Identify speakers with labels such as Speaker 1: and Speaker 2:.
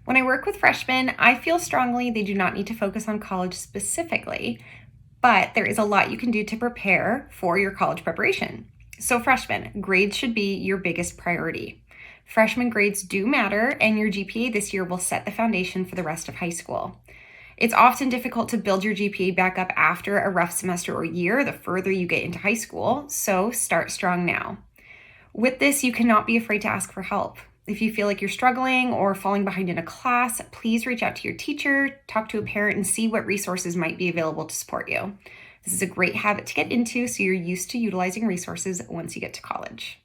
Speaker 1: When I work with freshmen, I feel strongly they do not need to focus on college specifically, but there is a lot you can do to prepare for your college preparation. So, freshmen, grades should be your biggest priority. Freshman grades do matter, and your GPA this year will set the foundation for the rest of high school. It's often difficult to build your GPA back up after a rough semester or year the further you get into high school, so start strong now. With this, you cannot be afraid to ask for help. If you feel like you're struggling or falling behind in a class, please reach out to your teacher, talk to a parent, and see what resources might be available to support you. This is a great habit to get into so you're used to utilizing resources once you get to college.